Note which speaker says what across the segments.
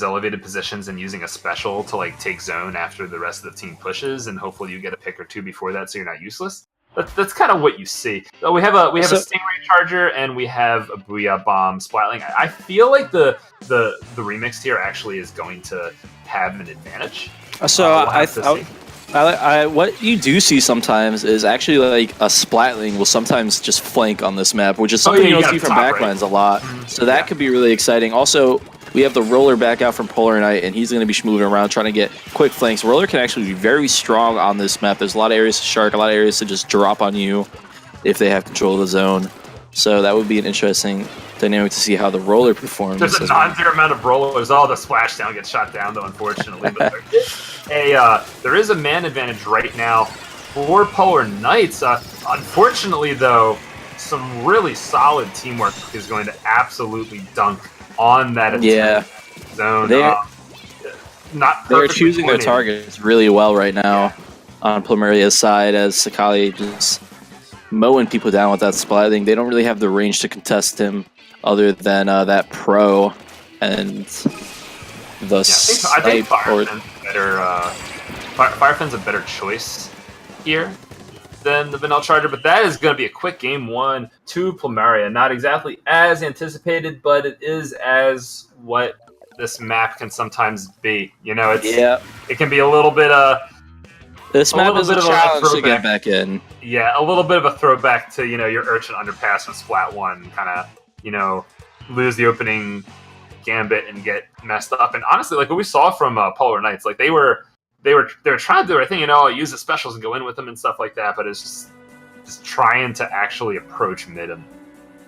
Speaker 1: elevated positions and using a special to like take zone after the rest of the team pushes, and hopefully you get a pick or two before that, so you're not useless. That's kind of what you see. So we have a Stingray Charger and we have a Booyah Bomb Splatling. I feel like the remix here actually is going to have an advantage.
Speaker 2: So what you do see sometimes is actually like a Splatling will sometimes just flank on this map, which is something you don't see from backlines a lot. So that could be really exciting. Also, we have the Roller back out from Polar Knight, and he's going to be moving around trying to get quick flanks. Roller can actually be very strong on this map. There's a lot of areas to shark, a lot of areas to just drop on you if they have control of the zone. So that would be an interesting dynamic to see how the Roller performs.
Speaker 1: There's a non-zero amount of Rollers. All the splashdown gets shot down, though, unfortunately. But there is a man advantage right now for Polar Knights. Unfortunately, though, some really solid teamwork is going to absolutely dunk on that zone. They're
Speaker 2: choosing their targets really well right now on Plumeria's side, as Sakali just mowing people down with that Splatling. They don't really have the range to contest him other than that Pro and the
Speaker 1: I think Firefin's a better choice here than the Vanilla Charger, but that is going to be a quick game 1 to Plumeria. Not exactly as anticipated, but it is as what this map can sometimes be. You know, it can be a little bit
Speaker 2: this map is a challenge to get back in.
Speaker 1: Yeah, a little bit of a throwback to, your Urchin Underpass from Splat 1, kind of, lose the opening gambit and get messed up. And honestly, like what we saw from Polar Knights, like they were trying to do everything, use the specials and go in with them and stuff like that, but it's just trying to actually approach mid them.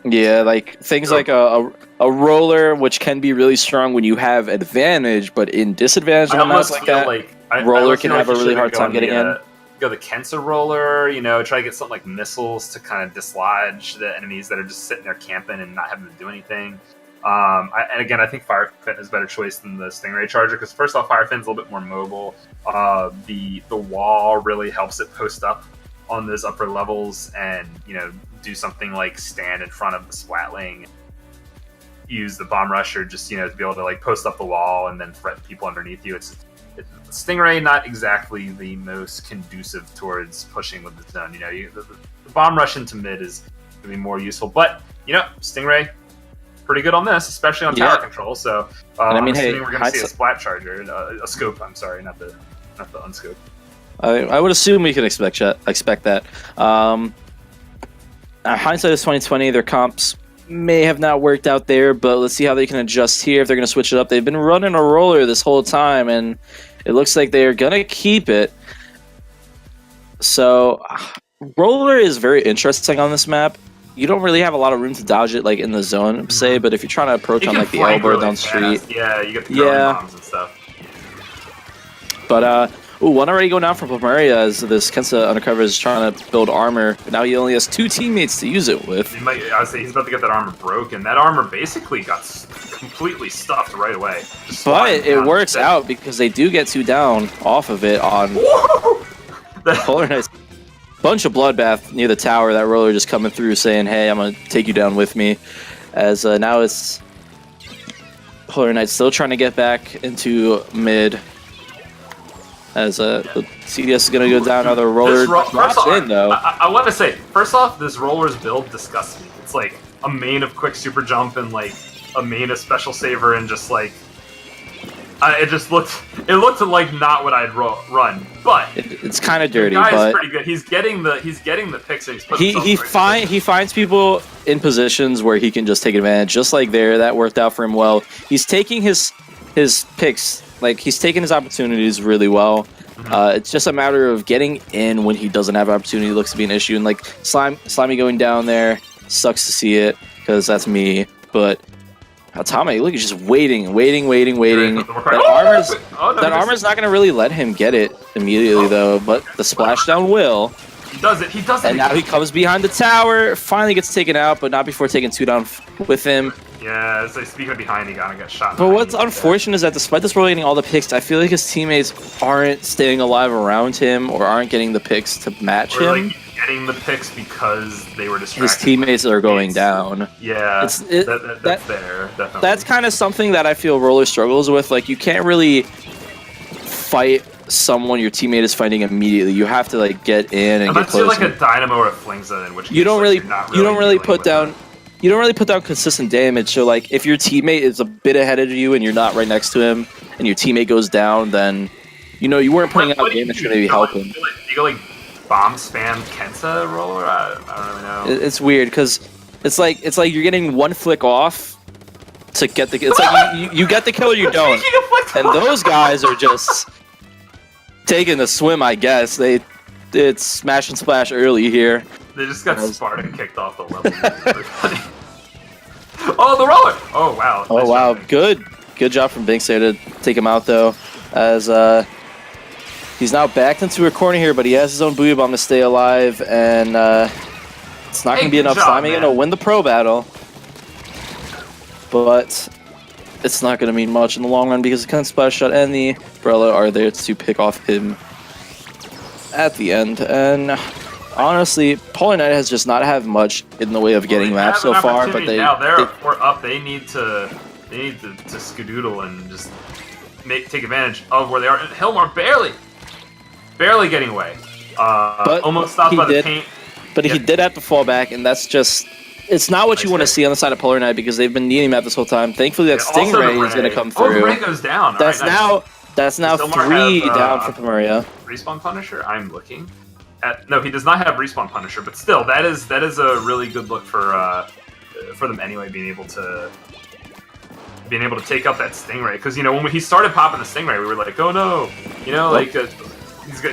Speaker 2: Yeah, like things like a Roller, which can be really strong when you have advantage, but in disadvantage on maps like that, Roller can have a really hard time getting in.
Speaker 1: Go the Kensa Roller, try to get something like missiles to kind of dislodge the enemies that are just sitting there camping and not having to do anything. And again, I think Firefin is a better choice than the Stingray Charger, because first off, Firefin's a little bit more mobile. The wall really helps it post up on those upper levels and, do something like stand in front of the Splatling, use the Bomb Rusher just, to be able to like post up the wall and then threaten people underneath you. It's Stingray, not exactly the most conducive towards pushing with the zone. The Bomb Rush into mid is going to be more useful, but, Stingray, pretty good on this, especially on tower control. So I'm assuming we're going to see a Splat Charger, a scope. I'm sorry, not the unscope.
Speaker 2: I would assume we can expect that. Hindsight is 2020. Their comps may have not worked out there, but let's see how they can adjust here. If they're going to switch it up, they've been running a Roller this whole time, and it looks like they're going to keep it. So Roller is very interesting on this map. You don't really have a lot of room to dodge it, like in the zone, say. But if you're trying to approach on like the elbow down street,
Speaker 1: you get the bombs and stuff.
Speaker 2: But one already going down from Plumeria as this Kensa Undercover is trying to build armor. But now he only has 2 teammates to use it with.
Speaker 1: I would say he's about to get that armor broken. That armor basically got completely stuffed right away.
Speaker 2: But it works out because they do get 2 down off of it on Polar Knights. Bunch of bloodbath near the tower. That Roller just coming through saying, hey, I'm going to take you down with me. As now it's Polar Knight still trying to get back into mid. As the CDS is going to go down. Now the Roller drops in, though.
Speaker 1: I want to say, first off, this Roller's build disgusts me. It's like a main of quick super jump and like a main of special saver and just like... It looked like not what I'd run, but
Speaker 2: it's kind of dirty.
Speaker 1: The guy's
Speaker 2: but
Speaker 1: pretty good. He's getting the picks. And
Speaker 2: he finds people in positions where he can just take advantage. Just like there, that worked out for him well. He's taking his picks, like he's taking his opportunities really well. It's just a matter of getting in when he doesn't have opportunity. Looks to be an issue, and like Slimy going down there sucks to see it because that's me, but. Atame, look, he's just waiting. That armor's not going to really let him get it immediately, though, but the splashdown will.
Speaker 1: He does it.
Speaker 2: And now he comes behind the tower, finally gets taken out, but not before taking 2 down with him.
Speaker 1: Yeah, it's like speaking of behind, he got shot.
Speaker 2: But what's unfortunate is that despite this Roller getting all the picks, I feel like his teammates aren't staying alive around him or aren't getting the picks to match him.
Speaker 1: getting the picks because they were distracted.
Speaker 2: His teammates are going down.
Speaker 1: Yeah, that's there. Definitely.
Speaker 2: That's kind of something that I feel Roller struggles with. Like, you can't really fight someone your teammate is fighting immediately. You have to like get in and get close.
Speaker 1: Like a Dynamo or a Flingza, in which
Speaker 2: you don't really put down consistent damage. So like, if your teammate is a bit ahead of you and you're not right next to him, and your teammate goes down, then you weren't putting out damage to maybe help him.
Speaker 1: You go like bomb spam Kensa Roller. I don't really know.
Speaker 2: It's weird because it's like you're getting one flick off to get the. It's like you get the kill or you don't, and those guys are just taking the swim, I guess. It's smash and splash early here.
Speaker 1: They just got Spartan kicked off the level. Oh, the roller! Oh, wow.
Speaker 2: Oh, wow. Good job from Binks there to take him out, though. As he's now backed into a corner here, but he has his own Booyah Bomb to stay alive, and it's not going to be enough time to win the pro battle. But it's not going to mean much in the long run because the Ken Splash Shot and the Umbrella are there to pick off him at the end. And honestly, Polar Knight has just not had much in the way of getting maps so far. But
Speaker 1: now we're up. They need to skedoodle and just take advantage of where they are. And Hilmar barely getting away. Almost stopped by the paint.
Speaker 2: But he did have to fall back, and that's just. It's not what you want to see on the side of Polar Knight because they've been needing map this whole time. Thankfully, that Stingray is going to come through.
Speaker 1: Oh, the Ray goes down.
Speaker 2: That's now 3 down for Plumeria.
Speaker 1: Respawn Punisher. I'm looking. No, he does not have Respawn Punisher, but still, that is a really good look for them anyway, being able to take out that Stingray. Because when he started popping the Stingray, we were like, oh no,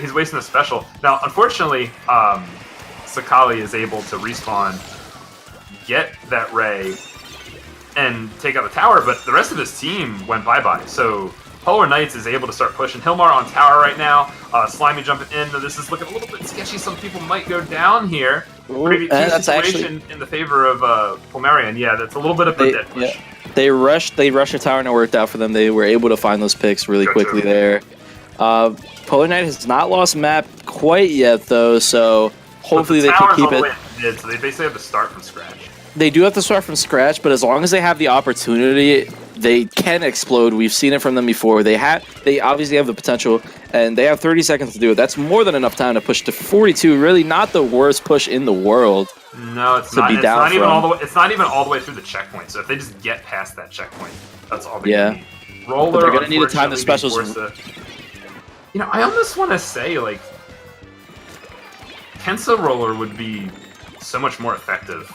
Speaker 1: he's wasting a special. Now, unfortunately, Sakali is able to respawn, get that Ray, and take out the tower, but the rest of his team went bye-bye. So Polar Knights is able to start pushing. Hilmar on tower right now. Slimy jumping in. This is looking a little bit sketchy. Some people might go down here. That's situation in the favor of Plumeria, and yeah, that's a little bit of a dead push.
Speaker 2: Yeah. They rushed a tower and it worked out for them. They were able to find those picks really quickly there. Polar Knight has not lost map quite yet, though, so hopefully they can keep it.
Speaker 1: So they basically have to start from scratch.
Speaker 2: They do have to start from scratch, but as long as they have the opportunity, they can explode. We've seen it from them before. They obviously have the potential, and they have 30 seconds to do it. That's more than enough time to push to 42. Really, not the worst push in the world.
Speaker 1: No, it's not. It's not even all the way. It's not even all the way through the checkpoint. So if they just get past that checkpoint, that's all they need. Roller,
Speaker 2: but they're gonna need to time the specials.
Speaker 1: I almost want to say like Kensa Roller would be so much more effective.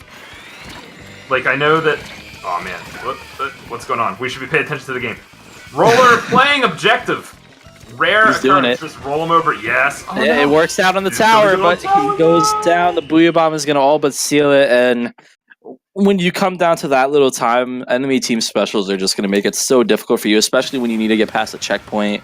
Speaker 1: Like, I know that... Oh, man. What's going on? We should be paying attention to the game. Roller playing objective. Rare occurrence. Just roll him over. Yes. Oh,
Speaker 2: yeah, no. It works out on the tower, but he goes down. The Booyah Bomb is going to all but seal it. And when you come down to that little time, enemy team specials are just going to make it so difficult for you, especially when you need to get past a checkpoint.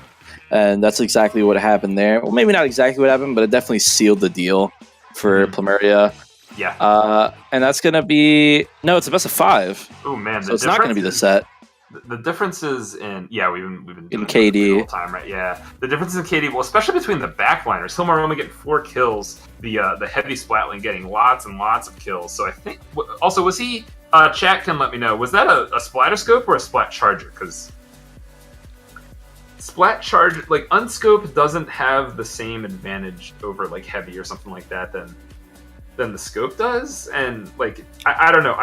Speaker 2: And that's exactly what happened there. Well, maybe not exactly what happened, but it definitely sealed the deal for Plumeria.
Speaker 1: Yeah.
Speaker 2: And that's going to be... No, it's a best of 5.
Speaker 1: Oh, man.
Speaker 2: So it's not going to be the set.
Speaker 1: The differences in... Yeah, we've been doing
Speaker 2: KD.
Speaker 1: The whole time, right? Yeah. The differences in KD, well, especially between the backliners. Hilmar only getting 4 kills. The heavy Splatling getting lots and lots of kills. So I think... Also, was he... chat can let me know. Was that a splatter scope or a splat charger? Because... Splat charger... Like, unscope doesn't have the same advantage over, like, heavy or something like that than the scope does, and like I don't know.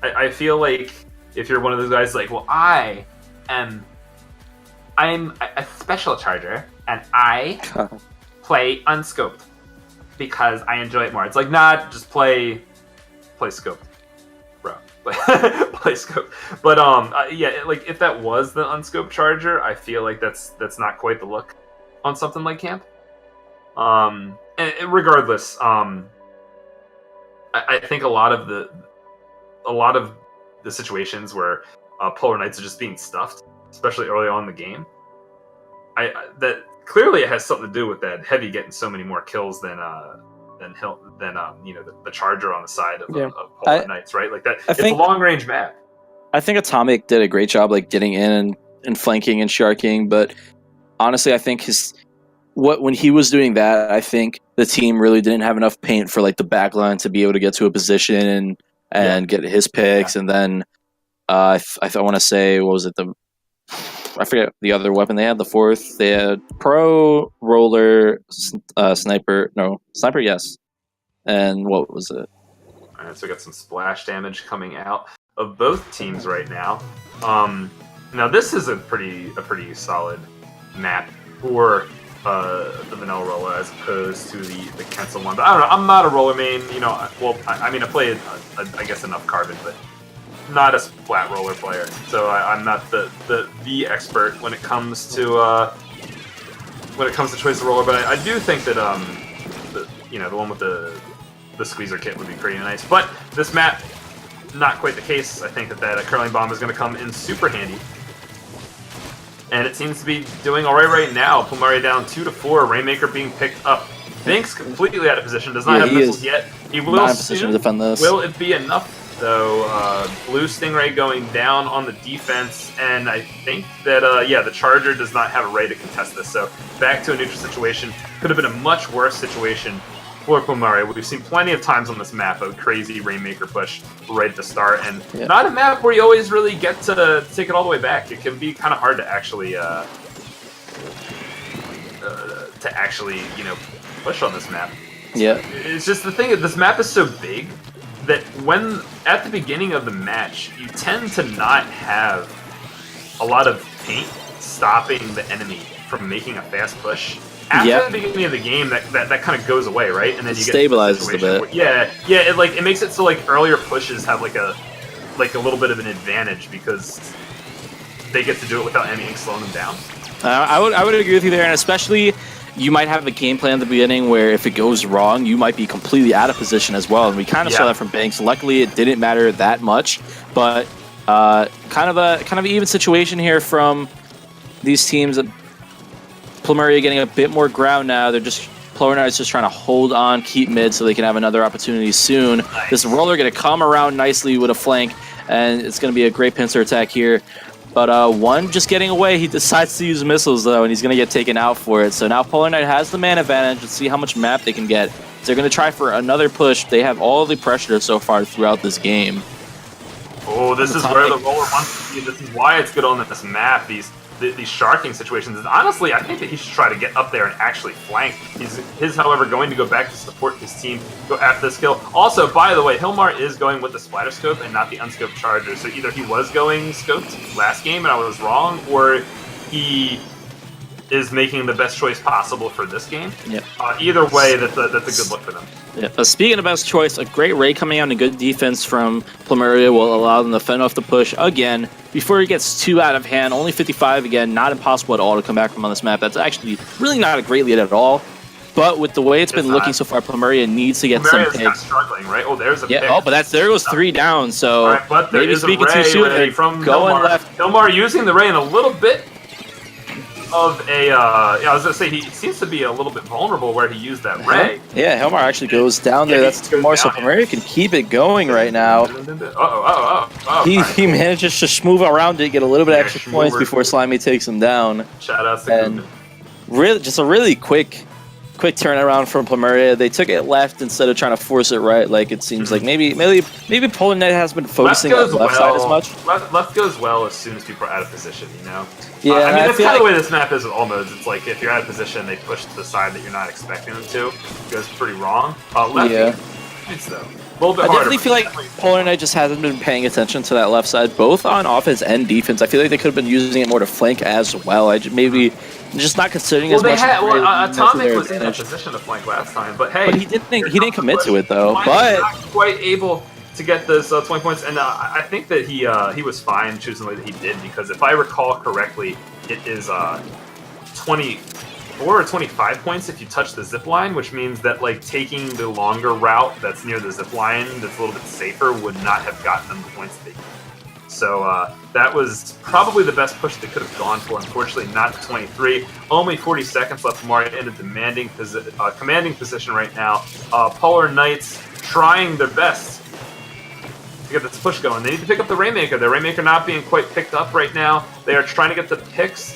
Speaker 1: I feel like if you're one of those guys, like, well, I'm a special charger and I play unscoped because I enjoy it more. It's like, not just play scoped, bro. Play scoped. But yeah, like if that was the unscoped charger, I feel like that's not quite the look on something like Camp. And regardless, I think a lot of the situations where Polar Knights are just being stuffed, especially early on in the game, that clearly it has something to do with that heavy getting so many more kills than the charger on the side of Polar Knights, right? Like that. It's a long range map.
Speaker 2: I think Atomic did a great job, like getting in and flanking and sharking, but honestly, I think when he was doing that, I think the team really didn't have enough paint for like the back line to be able to get to a position and get his picks. And then I want to say, what was it? I forget the other weapon they had. The fourth, they had Pro, Roller, Sniper. No, Sniper, yes. And what was it?
Speaker 1: All right, so we got some splash damage coming out of both teams right now. Now this is a pretty solid map for the vanilla roller as opposed to the cancel one. But I don't know. I'm not a roller main. You know, well, I mean, I play I guess enough carbon, but not a splat roller player. So I'm not the expert when it comes to choice of roller. But I do think that the one with the squeezer kit would be pretty nice. But this map, not quite the case. I think that curling bomb is going to come in super handy. And it seems to be doing all right now. Plumeria down 2-4. Rainmaker being picked up. Binks completely out of position. Does not have missiles yet. He will
Speaker 2: not in position to defend this.
Speaker 1: Will it be enough, though? Blue Stingray going down on the defense. And I think that, the Charger does not have a ray to contest this. So back to a neutral situation. Could have been a much worse situation for Plumeria. We've seen plenty of times on this map a crazy Rainmaker push right at the start, and not a map where you always really get to take it all the way back. It can be kind of hard to actually, push on this map.
Speaker 2: Yeah.
Speaker 1: It's just the thing that this map is so big that when at the beginning of the match, you tend to not have a lot of paint stopping the enemy from making a fast push. After the beginning of the game, that kind of goes away, right? And then you get
Speaker 2: stabilizes a bit.
Speaker 1: It makes it so like earlier pushes have like a little bit of an advantage because they get to do it without anything slowing them down.
Speaker 2: I would agree with you there, and especially you might have a game plan at the beginning where if it goes wrong, you might be completely out of position as well. And we kind of saw that from Banks. Luckily, it didn't matter that much, but kind of an even situation here from these teams. Plumeria getting a bit more ground now. Plumeria is just trying to hold on, keep mid so they can have another opportunity soon. Nice. This roller going to come around nicely with a flank, and it's going to be a great pincer attack here. But one just getting away, he decides to use missiles though, and he's going to get taken out for it. So now Polar Knight has the man advantage. Let's see how much map they can get. They're going to try for another push. They have all the pressure so far throughout this game.
Speaker 1: Oh, this is where the roller wants to be. This is why it's good on this map. These sharking situations. And honestly, I think that he should try to get up there and actually flank. He's however, going to go back to support his team, go after this kill. Also, by the way, Hilmar is going with the splatter scope and not the unscoped charger. So either he was going scoped last game and I was wrong, or he is making the best choice possible for this game.
Speaker 2: Yep.
Speaker 1: Either way, that's a good look for them.
Speaker 2: Yeah. Speaking of best choice, a great Ray coming out and good defense from Plumeria will allow them to fend off the push again before it gets too out of hand. Only 55 again, not impossible at all to come back from on this map. That's actually really not a great lead at all. But with the way it's been looking so far, Plumeria needs to get some picks.
Speaker 1: Struggling, right? Oh, there's a pick.
Speaker 2: Oh, but there goes 3 down. So
Speaker 1: right, but there
Speaker 2: maybe speaking too soon
Speaker 1: from
Speaker 2: going
Speaker 1: Hilmar.
Speaker 2: left.
Speaker 1: Hilmar using the Ray in a little bit of a, I was gonna say he seems to be a little bit vulnerable where he used that Ray.
Speaker 2: Yeah, Hilmar actually goes down there. That's more so Plumeria can keep it going right now. He manages to move around it, get a little bit of extra points before Slimy takes him down.
Speaker 1: Shout out to
Speaker 2: just a really quick turnaround from Plumeria. They took it left instead of trying to force it right. Like it seems like maybe Polar Knight has been focusing on the left side as much.
Speaker 1: Left goes well as soon as people are out of position, you know?
Speaker 2: Yeah,
Speaker 1: I mean, that's kind of the way this map is with all modes. It's like if you're out of position, they push to the side that you're not expecting them to. It goes pretty wrong. Left, it's though. I
Speaker 2: definitely feel like Polar Knight just hasn't been paying attention to that left side, both on offense and defense. I feel like they could have been using it more to flank as well. Maybe just not considering as much.
Speaker 1: Atomic was in a position to flank last time, but hey,
Speaker 2: he didn't commit to it though.
Speaker 1: But not quite able to get those 20 points, and I think that he was fine choosing the way that he did, because if I recall correctly, it is 24 or 25 points if you touch the zip line, which means that like taking the longer route that's near the zip line that's a little bit safer would not have gotten them the points they need. So that was probably the best push they could have gone for. Unfortunately, not the 23. Only 40 seconds left. Plumeria in a commanding position right now. Polar Knights trying their best to get this push going. They need to pick up the Rainmaker. The Rainmaker not being quite picked up right now. They are trying to get the picks.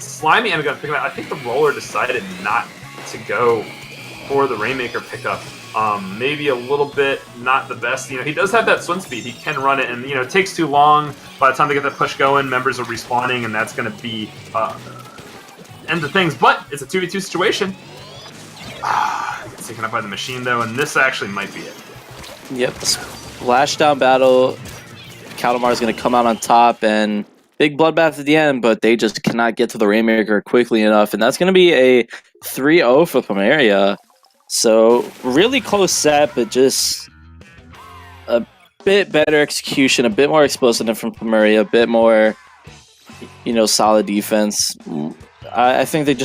Speaker 1: Slimy ended up picking up. I think the Roller decided not to go for the Rainmaker pickup. Maybe a little bit not the best. You know, he does have that swim speed. He can run it, and you know, it takes too long. By the time they get the push going, members are respawning, and that's going to be end of things. But it's a 2v2 situation. It's taken up by the machine though, and this actually might be it.
Speaker 2: Yep, splashdown battle. Kaldemar is going to come out on top, and big bloodbath at the end, but they just cannot get to the Rainmaker quickly enough, and that's going to be a 3-0 for Plumeria. So really close set, but just a bit better execution, a bit more explosiveness from Plumeria, a bit more, you know, solid defense. I think they just